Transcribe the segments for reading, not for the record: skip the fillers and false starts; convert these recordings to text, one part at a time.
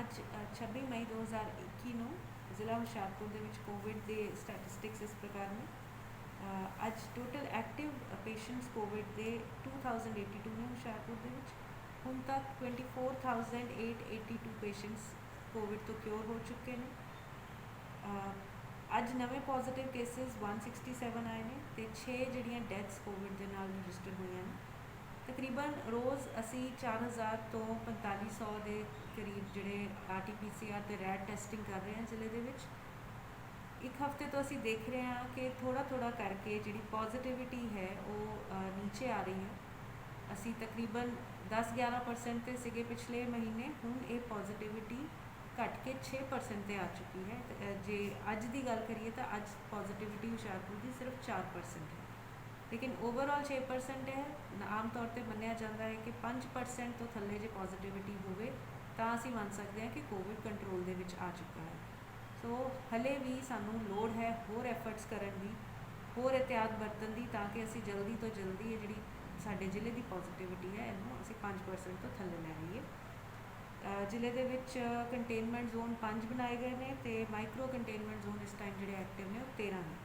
ਅੱਜ 26 ਮਈ 2021 ਨੂੰ ਜ਼ਿਲ੍ਹਾ ਹੁਸ਼ਿਆਰਪੁਰ ਦੇ ਵਿੱਚ ਕੋਵਿਡ ਦੇ ਸਟੈਟਿਸਟਿਕਸ ਇਸ ਪ੍ਰਕਾਰ ਨੇ। ਅੱਜ ਟੋਟਲ ਐਕਟਿਵ ਪੇਸ਼ੈਂਟਸ ਕੋਵਿਡ ਦੇ 2082 ਨੇ ਹੁਸ਼ਿਆਰਪੁਰ ਦੇ ਵਿੱਚ। ਹੁਣ ਤੱਕ 24,882 ਪੇਸ਼ੈਂਟਸ ਕੋਵਿਡ ਤੋਂ ਕਿਉਰ ਹੋ ਚੁੱਕੇ ਨੇ। ਅੱਜ ਨਵੇਂ ਪੋਜ਼ੀਟਿਵ ਕੇਸਿਸ 167 ਆਏ ਨੇ ਅਤੇ 6 ਜਿਹੜੀਆਂ ਡੈਥਸ ਕੋਵਿਡ ਦੇ ਨਾਲ ਰਜਿਸਟਰ ਹੋਈਆਂ ਨੇ। ਤਕਰੀਬਨ ਰੋਜ਼ ਅਸੀਂ 4000 ਤੋਂ 4500 ਦੇ ਕਰੀਬ ਜਿਹੜੇ RT-PCR ਅਤੇ ਰੈਟ ਟੈਸਟਿੰਗ ਕਰ ਰਹੇ ਹਾਂ ਜ਼ਿਲ੍ਹੇ ਦੇ ਵਿੱਚ। ਇੱਕ ਹਫ਼ਤੇ ਤੋਂ ਅਸੀਂ ਦੇਖ ਰਹੇ ਹਾਂ ਕਿ ਥੋੜ੍ਹਾ ਥੋੜ੍ਹਾ ਕਰਕੇ ਜਿਹੜੀ ਪੋਜ਼ੀਟਿਵਿਟੀ ਹੈ ਉਹ ਨੀਚੇ ਆ ਰਹੀ ਹੈ। ਅਸੀਂ ਤਕਰੀਬਨ 10-11% 'ਤੇ ਸੀਗੇ ਪਿਛਲੇ ਮਹੀਨੇ, ਹੁਣ ਇਹ ਪੋਜ਼ੀਟਿਵਿਟੀ ਘੱਟ ਕੇ 6% 'ਤੇ ਆ ਚੁੱਕੀ ਹੈ। ਜੇ ਅੱਜ ਦੀ ਗੱਲ ਕਰੀਏ ਤਾਂ ਅੱਜ ਪੋਜ਼ੀਟਿਵਿਟੀ ਹੁਸ਼ਿਆਰਪੁਰ ਦੀ ਸਿਰਫ 4% ਹੈ, ਲੇਕਿਨ ਓਵਰਆਲ 6% ਹੈ। ਆਮ ਤੌਰ 'ਤੇ ਮੰਨਿਆ ਜਾਂਦਾ ਹੈ ਕਿ 5% ਤੋਂ ਥੱਲੇ ਜੇ ਪੋਜ਼ੀਟਿਵਿਟੀ ਹੋਵੇ ਤਾਂ ਅਸੀਂ ਮੰਨ ਸਕਦੇ ਹਾਂ ਕਿ ਕੋਵਿਡ ਕੰਟਰੋਲ ਦੇ ਵਿੱਚ ਆ ਚੁੱਕਾ ਹੈ। ਸੋ ਹਲੇ ਵੀ ਸਾਨੂੰ ਲੋੜ ਹੈ ਹੋਰ ਐਫਰਟਸ ਕਰਨ ਦੀ, ਹੋਰ ਇਹਤਿਆਤ ਵਰਤਣ ਦੀ, ਤਾਂ ਕਿ ਅਸੀਂ ਜਲਦੀ ਤੋਂ ਜਲਦੀ ਇਹ ਜਿਹੜੀ ਸਾਡੇ ਜ਼ਿਲ੍ਹੇ ਦੀ ਪੋਜ਼ੀਟਿਵਿਟੀ ਹੈ ਇਹਨੂੰ ਅਸੀਂ 5% ਤੋਂ ਥੱਲੇ ਲੈ ਆਈਏ। ਜ਼ਿਲ੍ਹੇ ਦੇ ਵਿੱਚ ਕੰਟੇਨਮੈਂਟ ਜ਼ੋਨ 5 ਬਣਾਏ ਗਏ ਨੇ ਅਤੇ ਮਾਈਕਰੋ ਕੰਟੇਨਮੈਂਟ ਜ਼ੋਨ ਇਸ ਟਾਈਮ ਜਿਹੜੇ ਐਕਟਿਵ ਨੇ ਉਹ 13 ਨੇ।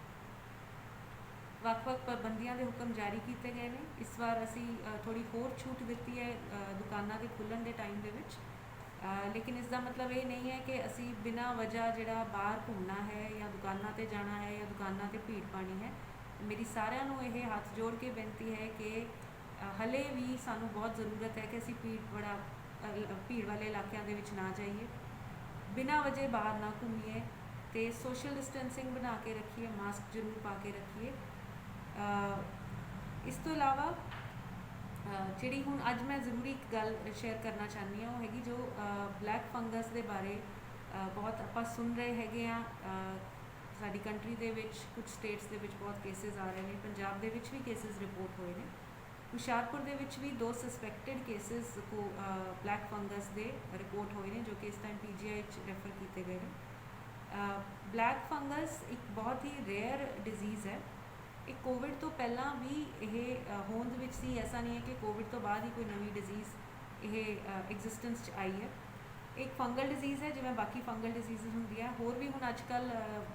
ਵੱਖ-ਵੱਖ ਪਾਬੰਦੀਆਂ ਦੇ ਹੁਕਮ ਜਾਰੀ ਕੀਤੇ ਗਏ ਨੇ। ਇਸ ਵਾਰ ਅਸੀਂ ਥੋੜ੍ਹੀ ਹੋਰ ਛੂਟ ਦਿੱਤੀ ਹੈ ਦੁਕਾਨਾਂ ਦੇ ਖੁੱਲ੍ਹਣ ਦੇ ਟਾਈਮ ਦੇ ਵਿੱਚ, ਲੇਕਿਨ ਇਸ ਦਾ ਮਤਲਬ ਇਹ ਨਹੀਂ ਹੈ ਕਿ ਅਸੀਂ ਬਿਨਾਂ ਵਜ੍ਹਾ ਜਿਹੜਾ ਬਾਹਰ ਘੁੰਮਣਾ ਹੈ ਜਾਂ ਦੁਕਾਨਾਂ 'ਤੇ ਜਾਣਾ ਹੈ ਜਾਂ ਦੁਕਾਨਾਂ 'ਤੇ ਭੀੜ ਪਾਉਣੀ ਹੈ। ਮੇਰੀ ਸਾਰਿਆਂ ਨੂੰ ਇਹ ਹੱਥ ਜੋੜ ਕੇ ਬੇਨਤੀ ਹੈ ਕਿ ਹਲੇ ਵੀ ਸਾਨੂੰ ਬਹੁਤ ਜ਼ਰੂਰਤ ਹੈ ਕਿ ਅਸੀਂ ਭੀੜ ਵਾਲੇ ਇਲਾਕਿਆਂ ਦੇ ਵਿੱਚ ਨਾ ਜਾਈਏ, ਬਿਨਾਂ ਵਜ੍ਹਾ ਬਾਹਰ ਨਾ ਘੁੰਮੀਏ ਅਤੇ ਸੋਸ਼ਲ ਡਿਸਟੈਂਸਿੰਗ ਬਣਾ ਕੇ ਰੱਖੀਏ, ਮਾਸਕ ਜ਼ਰੂਰ ਪਾ ਕੇ ਰੱਖੀਏ। ਇਸ ਤੋਂ ਇਲਾਵਾ ਜਿਹੜੀ ਹੁਣ ਅੱਜ ਮੈਂ ਜ਼ਰੂਰੀ ਇੱਕ ਗੱਲ ਸ਼ੇਅਰ ਕਰਨਾ ਚਾਹੁੰਦੀ ਹਾਂ ਉਹ ਹੈਗੀ ਜੋ ਬਲੈਕ ਫੰਗਸ ਦੇ ਬਾਰੇ ਬਹੁਤ ਆਪਾਂ ਸੁਣ ਰਹੇ ਹੈਗੇ ਹਾਂ। ਸਾਡੀ ਕੰਟਰੀ ਦੇ ਵਿੱਚ ਕੁਝ ਸਟੇਟਸ ਦੇ ਵਿੱਚ ਬਹੁਤ ਕੇਸਿਸ ਆ ਰਹੇ ਨੇ, ਪੰਜਾਬ ਦੇ ਵਿੱਚ ਵੀ ਕੇਸਿਸ ਰਿਪੋਰਟ ਹੋਏ ਨੇ। ਹੁਸ਼ਿਆਰਪੁਰ ਦੇ ਵਿੱਚ ਵੀ 2 ਸਸਪੈਕਟਡ ਕੇਸਿਸ ਬਲੈਕ ਫੰਗਸ ਦੇ ਰਿਪੋਰਟ ਹੋਏ ਨੇ, ਜੋ ਕਿ ਇਸ ਟਾਈਮ PGI 'ਚ ਰੈਫਰ ਕੀਤੇ ਗਏ ਨੇ। ਬਲੈਕ ਫੰਗਸ ਇੱਕ ਬਹੁਤ ਹੀ ਰੇਅਰ ਡਿਜ਼ੀਜ਼ ਹੈ। ਇਹ ਕੋਵਿਡ ਤੋਂ ਪਹਿਲਾਂ ਵੀ ਇਹ ਹੋਂਦ ਵਿੱਚ ਸੀ, ਐਸਾ ਨਹੀਂ ਹੈ ਕਿ ਕੋਵਿਡ ਤੋਂ ਬਾਅਦ ਹੀ ਕੋਈ ਨਵੀਂ ਡਿਜ਼ੀਜ਼ ਇਹ ਐਗਜ਼ਿਸਟੈਂਸ 'ਚ ਆਈ ਹੈ। ਇੱਕ ਫੰਗਲ ਡਿਜ਼ੀਜ਼ ਹੈ ਜਿਵੇਂ ਬਾਕੀ ਫੰਗਲ ਡਿਜ਼ੀਜ਼ ਹੁੰਦੀ ਹੈ। ਹੋਰ ਵੀ ਹੁਣ ਅੱਜ ਕੱਲ੍ਹ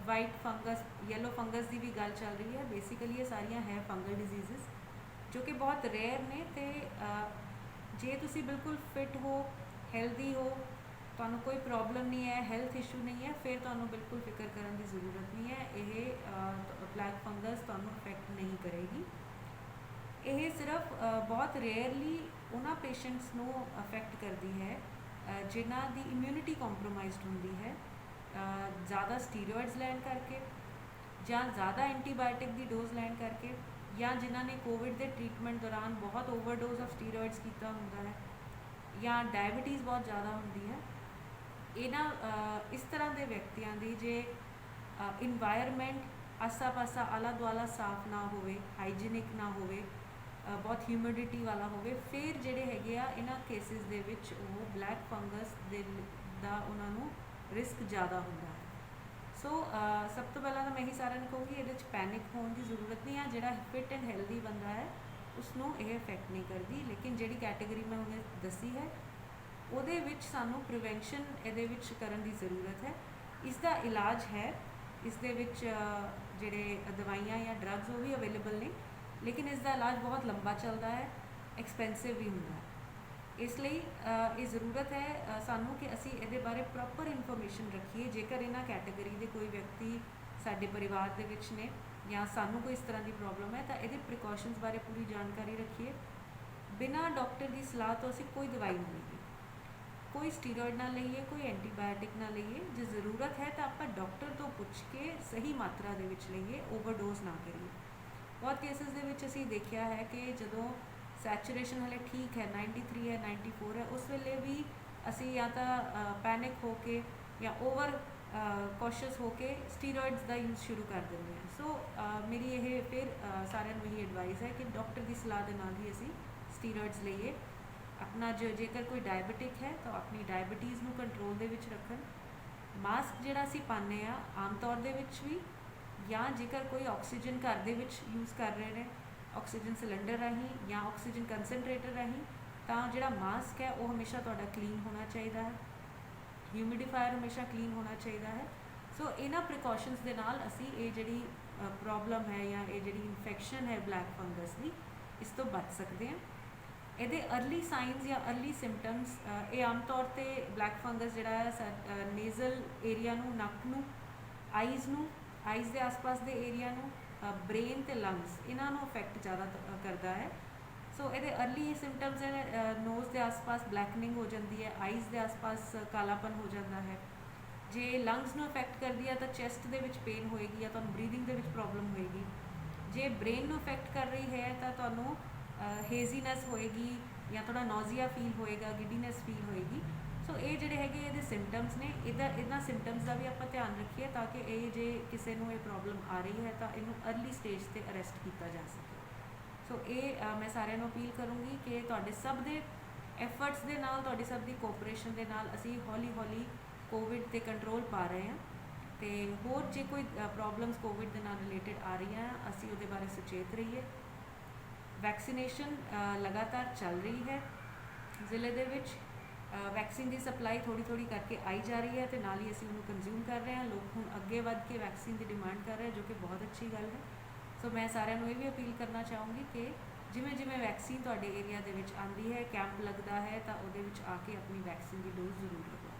ਵਾਈਟ ਫੰਗਸ, ਯੈਲੋ ਫੰਗਸ ਦੀ ਵੀ ਗੱਲ ਚੱਲ ਰਹੀ ਹੈ। ਬੇਸਿਕਲੀ ਇਹ ਸਾਰੀਆਂ ਹੈ ਫੰਗਲ ਡਿਜ਼ੀਜ਼ਸ ਜੋ ਕਿ ਬਹੁਤ ਰੇਅਰ ਨੇ ਅਤੇ ਜੇ ਤੁਸੀਂ ਬਿਲਕੁਲ ਫਿਟ ਹੋ, ਹੈਲਦੀ ਹੋ, ਤੁਹਾਨੂੰ ਕੋਈ ਪ੍ਰੋਬਲਮ ਨਹੀਂ ਹੈ, ਹੈਲਥ ਇਸ਼ੂ ਨਹੀਂ ਹੈ, ਫਿਰ ਤੁਹਾਨੂੰ ਬਿਲਕੁਲ ਫਿਕਰ ਕਰਨ ਦੀ ਜ਼ਰੂਰਤ ਨਹੀਂ ਹੈ। ਇਹ ਬਲੈਕ ਫੰਗਸ ਤੁਹਾਨੂੰ ਅਫੈਕਟ ਨਹੀਂ ਕਰੇਗੀ। ਇਹ ਸਿਰਫ ਬਹੁਤ ਰੇਅਰਲੀ ਉਹਨਾਂ ਪੇਸ਼ੈਂਟਸ ਨੂੰ ਅਫੈਕਟ ਕਰਦੀ ਹੈ ਜਿਨ੍ਹਾਂ ਦੀ ਇਮਿਊਨਿਟੀ ਕੰਪਰੋਮਾਈਜ਼ਡ ਹੁੰਦੀ ਹੈ, ਜ਼ਿਆਦਾ ਸਟੀਰੋਇਡਸ ਲੈਣ ਕਰਕੇ ਜਾਂ ਜ਼ਿਆਦਾ ਐਂਟੀਬਾਇਓਟਿਕ ਦੀ ਡੋਜ਼ ਲੈਣ ਕਰਕੇ, ਜਾਂ ਜਿਨ੍ਹਾਂ ਨੇ ਕੋਵਿਡ ਦੇ ਟ੍ਰੀਟਮੈਂਟ ਦੌਰਾਨ ਬਹੁਤ ਓਵਰਡੋਜ਼ ਆਫ ਸਟੀਰੋਇਡਸ ਕੀਤਾ ਹੁੰਦਾ ਹੈ, ਜਾਂ ਡਾਇਬਟੀਜ਼ ਬਹੁਤ ਜ਼ਿਆਦਾ ਹੁੰਦੀ ਹੈ। ਇਹਨਾਂ ਇਸ ਤਰ੍ਹਾਂ ਦੇ ਵਿਅਕਤੀਆਂ ਦੀ ਜੇ ਇਨਵਾਇਰਮੈਂਟ ਆਸਾ ਪਾਸਾ ਆਲਾ ਦੁਆਲਾ ਸਾਫ਼ ਨਾ ਹੋਵੇ, ਹਾਈਜੀਨਿਕ ਨਾ ਹੋਵੇ, ਬਹੁਤ ਹਿਊਮਿਡਿਟੀ ਵਾਲਾ ਹੋਵੇ, ਫਿਰ ਜਿਹੜੇ ਹੈਗੇ ਆ ਇਹਨਾਂ ਕੇਸਿਸ ਦੇ ਵਿੱਚ ਉਹ ਬਲੈਕ ਫੰਗਸ ਦਾ ਉਹਨਾਂ ਨੂੰ ਰਿਸਕ ਜ਼ਿਆਦਾ ਹੁੰਦਾ ਹੈ। ਸੋ ਸਭ ਤੋਂ ਪਹਿਲਾਂ ਤਾਂ ਮੈਂ ਇਹੀ ਸਾਰਿਆਂ ਨੂੰ ਕਹੂੰਗੀ ਇਹਦੇ 'ਚ ਪੈਨਿਕ ਹੋਣ ਦੀ ਜ਼ਰੂਰਤ ਨਹੀਂ ਹੈ। ਜਿਹੜਾ ਫਿਟ ਐਂਡ ਹੈਲਦੀ ਬੰਦਾ ਹੈ ਉਸਨੂੰ ਇਹ ਇਫੈਕਟ ਨਹੀਂ ਕਰਦੀ, ਲੇਕਿਨ ਜਿਹੜੀ ਕੈਟੇਗਰੀ ਮੈਂ ਹੁਣੇ ਦੱਸੀ ਹੈ ਉਹਦੇ ਵਿੱਚ ਸਾਨੂੰ ਪ੍ਰੀਵੈਂਸ਼ਨ ਇਹਦੇ ਵਿੱਚ ਕਰਨ ਦੀ ਜ਼ਰੂਰਤ ਹੈ। ਇਸ ਦਾ ਇਲਾਜ ਹੈ, ਇਸ ਦੇ ਵਿੱਚ ਜਿਹੜੇ ਦਵਾਈਆਂ ਜਾਂ ਡਰੱਗਸ ਉਹ ਵੀ ਅਵੇਲੇਬਲ ਨੇ, ਲੇਕਿਨ ਇਸ ਦਾ ਇਲਾਜ ਬਹੁਤ ਲੰਬਾ ਚੱਲਦਾ ਹੈ, ਐਕਸਪੈਂਸਿਵ ਵੀ ਹੁੰਦਾ ਹੈ। ਇਸ ਲਈ ਇਹ ਜ਼ਰੂਰਤ ਹੈ ਸਾਨੂੰ ਕਿ ਅਸੀਂ ਇਹਦੇ ਬਾਰੇ ਪ੍ਰੋਪਰ ਇਨਫੋਰਮੇਸ਼ਨ ਰੱਖੀਏ। ਜੇਕਰ ਇਹਨਾਂ ਕੈਟੇਗਰੀ ਦੇ ਕੋਈ ਵਿਅਕਤੀ ਸਾਡੇ ਪਰਿਵਾਰ ਦੇ ਵਿੱਚ ਨੇ ਜਾਂ ਸਾਨੂੰ ਕੋਈ ਇਸ ਤਰ੍ਹਾਂ ਦੀ ਪ੍ਰੋਬਲਮ ਹੈ ਤਾਂ ਇਹਦੇ ਪ੍ਰੀਕਾਸ਼ਨਸ ਬਾਰੇ ਪੂਰੀ ਜਾਣਕਾਰੀ ਰੱਖੀਏ। ਬਿਨਾਂ ਡਾਕਟਰ ਦੀ ਸਲਾਹ ਤੋਂ ਅਸੀਂ ਕੋਈ ਦਵਾਈ ਨਾ ਲਈਏ, ਕੋਈ ਸਟੀਰੋਇਡ ਨਾ ਲਈਏ, ਕੋਈ ਐਂਟੀਬਾਇਓਟਿਕ ਨਾ ਲਈਏ। ਜੇ ਜ਼ਰੂਰਤ ਹੈ ਤਾਂ ਆਪਾਂ ਡਾਕਟਰ ਤੋਂ ਪੁੱਛ ਕੇ ਸਹੀ ਮਾਤਰਾ ਦੇ ਵਿੱਚ ਲਈਏ, ਓਵਰਡੋਜ਼ ਨਾ ਕਰੀਏ। ਬਹੁਤ ਕੇਸਿਸ ਦੇ ਵਿੱਚ ਅਸੀਂ ਦੇਖਿਆ ਹੈ ਕਿ ਜਦੋਂ ਸੈਚੂਰੇਸ਼ਨ ਹਲੇ ਠੀਕ ਹੈ, 93 ਹੈ, 94 ਹੈ, ਉਸ ਵੇਲੇ ਵੀ ਅਸੀਂ ਜਾਂ ਤਾਂ ਪੈਨਿਕ ਹੋ ਕੇ ਜਾਂ ਓਵਰ ਕੌਸ਼ੀਅਸ ਹੋ ਕੇ ਸਟੀਰੋਇਡਸ ਦਾ ਯੂਜ਼ ਸ਼ੁਰੂ ਕਰ ਦਿੰਦੇ ਹਾਂ। ਸੋ ਮੇਰੀ ਇਹ ਫਿਰ ਸਾਰਿਆਂ ਨੂੰ ਇਹੀ ਐਡਵਾਈਸ ਹੈ ਕਿ ਡਾਕਟਰ ਦੀ ਸਲਾਹ ਦੇ ਨਾਲ ਹੀ ਅਸੀਂ ਸਟੀਰੋਇਡਸ ਲਈਏ। ਆਪਣਾ ਜੇਕਰ ਕੋਈ ਡਾਇਬਟਿਕ ਹੈ ਤਾਂ ਆਪਣੀ ਡਾਇਬਟੀਜ਼ ਨੂੰ ਕੰਟਰੋਲ ਦੇ ਵਿੱਚ ਰੱਖਣ। ਮਾਸਕ ਜਿਹੜਾ ਅਸੀਂ ਪਾਉਂਦੇ ਹਾਂ ਆਮ ਤੌਰ ਦੇ ਵਿੱਚ ਵੀ, ਜਾਂ ਜੇਕਰ ਕੋਈ ਆਕਸੀਜਨ ਘਰ ਦੇ ਵਿੱਚ ਯੂਜ਼ ਕਰ ਰਹੇ ਨੇ ਆਕਸੀਜਨ ਸਿਲੰਡਰ ਰਾਹੀਂ ਜਾਂ ਆਕਸੀਜਨ ਕੰਸਨਟਰੇਟਰ ਰਾਹੀਂ, ਤਾਂ ਜਿਹੜਾ ਮਾਸਕ ਹੈ ਉਹ ਹਮੇਸ਼ਾ ਤੁਹਾਡਾ ਕਲੀਨ ਹੋਣਾ ਚਾਹੀਦਾ ਹੈ। ਹਿਊਮਿਡੀਫਾਇਰ ਹਮੇਸ਼ਾ ਕਲੀਨ ਹੋਣਾ ਚਾਹੀਦਾ ਹੈ। ਸੋ ਇਹਨਾਂ ਪ੍ਰੀਕਾਸ਼ਨਸ ਦੇ ਨਾਲ ਅਸੀਂ ਇਹ ਜਿਹੜੀ ਪ੍ਰੋਬਲਮ ਹੈ ਜਾਂ ਇਹ ਜਿਹੜੀ ਇਨਫੈਕਸ਼ਨ ਹੈ ਬਲੈਕ ਫੰਗਸ ਦੀ, ਇਸ ਤੋਂ ਬਚ ਸਕਦੇ ਹਾਂ। ਇਹਦੇ अर्ਲੀ ਸਾਈਨਸ ਜਾਂ अर्ਲੀ ਸਿੰਪਟਮਸ, ਇਹ ਆਮ ਤੌਰ ਤੇ ਬਲੈਕ ਫੰਗਸ ਜਿਹੜਾ ਹੈ ਨੇਜ਼ਲ ਏਰੀਆ ਨੂੰ, ਨੱਕ ਨੂੰ, ਆਈਜ਼ ਦੇ ਆਸ-ਪਾਸ ਦੇ ਏਰੀਆ ਨੂੰ, ਬ੍ਰੇਨ ਤੇ ਲੰਗਸ, ਇਹਨਾਂ ਨੂੰ ਅਫੈਕਟ ਜ਼ਿਆਦਾ ਕਰਦਾ ਹੈ। ਸੋ ਇਹਦੇ अर्ਲੀ ਸਿੰਪਟਮਸ ਹੈ ਨੋਜ਼ ਦੇ ਆਸ-ਪਾਸ ਬਲੈਕਨਿੰਗ ਹੋ ਜਾਂਦੀ ਹੈ, ਆਈਜ਼ ਦੇ ਆਸ-ਪਾਸ ਕਾਲਾਪਨ ਹੋ ਜਾਂਦਾ ਹੈ। ਜੇ ਲੰਗਸ ਨੂੰ ਅਫੈਕਟ ਕਰਦੀ ਹੈ ਤਾਂ ਚੈਸਟ ਦੇ ਵਿੱਚ ਪੇਨ ਹੋਏਗੀ ਜਾਂ ਤੁਹਾਨੂੰ ਬਰੀਦਿੰਗ ਦੇ ਵਿੱਚ ਪ੍ਰੋਬਲਮ ਹੋਏਗੀ। ਜੇ ਬ੍ਰੇਨ ਨੂੰ ਅਫੈਕਟ ਕਰ ਰਹੀ ਹੈ ਤਾਂ ਤੁਹਾਨੂੰ ਹੇਜ਼ੀਨੈਸ ਹੋਏਗੀ ਜਾਂ ਥੋੜਾ ਨੌਜ਼ੀਆ ਫੀਲ ਹੋਏਗਾ, ਗਿਡੀਨੈਸ ਫੀਲ ਹੋਏਗੀ। ਸੋ ਇਹ ਜਿਹੜੇ ਹੈਗੇ ਇਹਦੇ ਸਿੰਪਟਮਸ ਨੇ, ਇਹਨਾਂ ਸਿੰਪਟਮਸ ਦਾ ਵੀ ਆਪਾਂ ਧਿਆਨ ਰੱਖੀਏ ਤਾਂ ਕਿ ਇਹ ਜੇ ਕਿਸੇ ਨੂੰ ਇਹ ਪ੍ਰੋਬਲਮ ਆ ਰਹੀ ਹੈ ਤਾਂ ਇਹਨੂੰ अर्ਲੀ ਸਟੇਜ ਤੇ ਅਰੈਸਟ ਕੀਤਾ ਜਾ ਸਕੇ। ਸੋ ਇਹ ਮੈਂ ਸਾਰਿਆਂ ਨੂੰ ਅਪੀਲ ਕਰੂੰਗੀ ਕਿ ਤੁਹਾਡੇ ਸਭ ਦੇ ਐਫਰਟਸ ਦੇ ਨਾਲ, ਤੁਹਾਡੀ ਸਭ ਦੀ ਕੋਆਪਰੇਸ਼ਨ ਦੇ ਨਾਲ ਅਸੀਂ ਹੌਲੀ-ਹੌਲੀ ਕੋਵਿਡ ਤੇ ਕੰਟਰੋਲ ਪਾ ਰਹੇ ਹਾਂ। ਤੇ ਹੋਰ ਜੇ ਕੋਈ ਪ੍ਰੋਬਲਮਸ ਕੋਵਿਡ ਦੇ ਨਾਲ ਰਿਲੇਟਡ ਆ ਰਹੀਆਂ, ਅਸੀਂ ਉਹਦੇ ਬਾਰੇ ਸੁਚੇਤ ਰਹੀਏ। ਵੈਕਸੀਨੇਸ਼ਨ ਲਗਾਤਾਰ ਚੱਲ ਰਹੀ ਹੈ ਜ਼ਿਲ੍ਹੇ ਦੇ ਵਿੱਚ। ਵੈਕਸੀਨ ਦੀ ਸਪਲਾਈ ਥੋੜੀ ਕਰਕੇ ਆਈ ਜਾ ਰਹੀ ਹੈ ਤੇ ਨਾਲ ਹੀ ਅਸੀਂ ਉਹਨੂੰ ਕੰਜ਼ਿਊਮ ਕਰ ਰਹੇ ਹਾਂ। ਲੋਕ ਹੁਣ ਅੱਗੇ ਵੱਧ ਕੇ ਵੈਕਸੀਨ ਦੀ ਡਿਮਾਂਡ ਕਰ ਰਹੇ, ਜੋ ਕਿ ਬਹੁਤ ਅੱਛੀ ਗੱਲ ਹੈ। ਸੋ ਮੈਂ ਸਾਰਿਆਂ ਨੂੰ ਇਹ ਵੀ ਅਪੀਲ ਕਰਨਾ ਚਾਹੂੰਗੀ ਕਿ ਜਿਵੇਂ ਵੈਕਸੀਨ ਤੁਹਾਡੇ ਏਰੀਆ ਦੇ ਵਿੱਚ ਆਉਂਦੀ ਹੈ, ਕੈਂਪ ਲੱਗਦਾ ਹੈ, ਤਾਂ ਉਹਦੇ ਵਿੱਚ ਆ ਕੇ ਆਪਣੀ ਵੈਕਸੀਨ ਦੀ ਡੋਜ਼ ਜ਼ਰੂਰ ਲਗਵਾਓ।